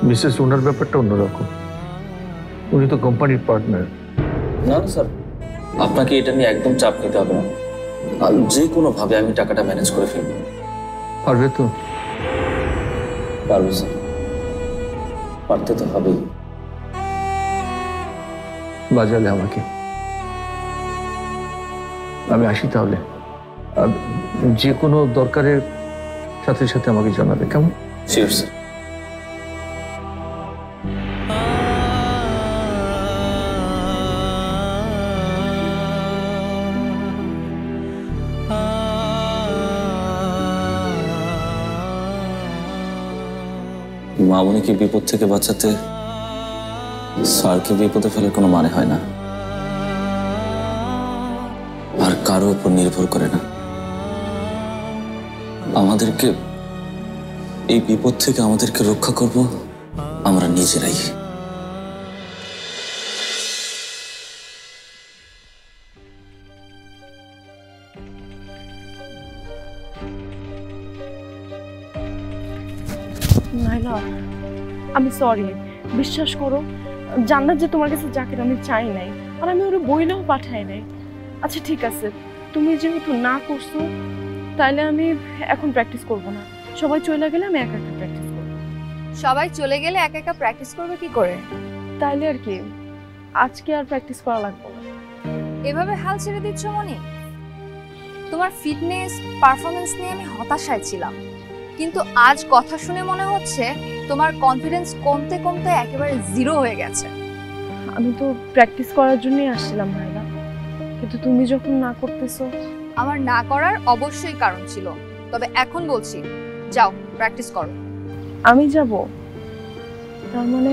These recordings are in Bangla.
মিসেস ওনার ব্যাপারটা অন্যরকম, উনি তো কোম্পানির পার্টনার। না না স্যার, আপনাকে এটা নিয়ে একদম চাপ নিতে হবে না। যে কোনোভাবে আমি টাকাটা ম্যানেজ করে ফেলবো। পারবে তো? পারবো স্যার, পারতে তো হবেই। বাজালে আমাকে, আমি আসি তাহলে। যে কোনো দরকারের সাথে সাথে আমাকে জানাবে, কেমন? Sure sir. মামুনিকে বিপদ থেকে বাঁচাতে স্যারকে বিপদে ফেলার কোনো মানে হয় না, আর কারো উপর নির্ভর করে না। আমাদেরকে এই বিপদ থেকে আমাদেরকে রক্ষা করব আমরা নিজেরাই। নাইলা, আমি সরি, বিশ্বাস করো জান্নাত যে তোমার কাছে যাকে আমি চাই নাই, আর আমি ওর বইলেও পাঠাই নাই। আচ্ছা ঠিক আছে, তুমি যেহেতু না করছো তাইলে আমি এখন প্র্যাকটিস করব না। সবাই চলে গেলে আমি একা একা প্র্যাকটিস করব। সবাই চলে গেলে একা একা প্র্যাকটিস করবে কি করে? তাইলে আর কি, আজকে আর প্র্যাকটিস করা লাগবে না। এভাবে হাল ছেড়ে দিচ্ছ মনি? তোমার ফিটনেস পারফরমেন্স নিয়ে আমি হতাশায় ছিলাম, কিন্তু আজ কথা শুনে মনে হচ্ছে তোমার কনফিডেন্স কমতে কমতে একেবারে জিরো হয়ে গেছে। আমি তো প্র্যাকটিস করার জন্যই আসছিলাম নাইলা, কিন্তু তুমি যখন না করতেছো। আমার না করার অবশ্যই কারণ ছিল, তবে এখন বলছি যাও প্র্যাকটিস করো। আমি যাব? তার মানে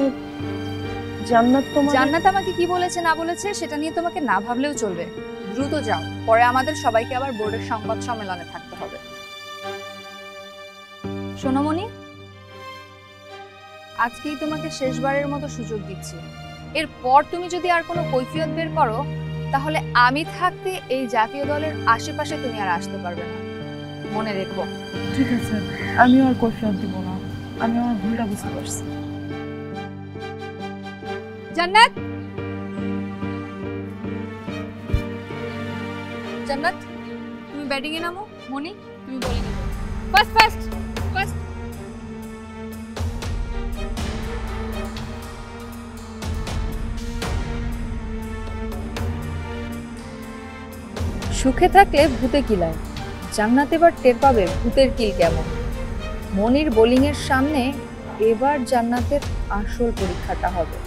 জান্নাত আমাকে কি বলেছে না বলেছে সেটা নিয়ে তোমাকে না ভাবলেও চলবে। দ্রুত যাও, পরে আমাদের সবাইকে আবার বোর্ডের সংবাদ সম্মেলনে থাকতে হবে। সোনামণি, আজকেই তোমাকে শেষবারের মতো সুযোগ দিচ্ছি। এরপর তুমি যদি আর কোনো কৈফিয়ত বের করো তাহলে আমি থাকতে এই জাতীয় দলের আশেপাশে তুমি আর আসতে পারবে না, মনে রেখো। ঠিক আছে, আমিও আর কৈফিয়ত দিব না, আমি আমার ভুলটা বুঝতে পারছি। জান্নাত, জান্নাত তুমি ব্যাটিং এ নামো। মনি তুমি বোলিং এ। Fast fast fast. সুখে থাকলে ভূতে কিলায়, জান্নাত এবার টের পাবে ভূতের কিল কেমন। মনির বোলিং এর সামনে এবার জান্নাতের আসল পরীক্ষাটা হবে।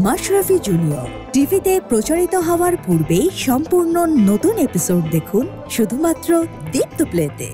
মাশরাফি জুনিয়র টিভিতে প্রচারিত হওয়ার পূর্বেই সম্পূর্ণ নতুন এপিসোড দেখুন শুধুমাত্র দীপ্ত প্লেতে।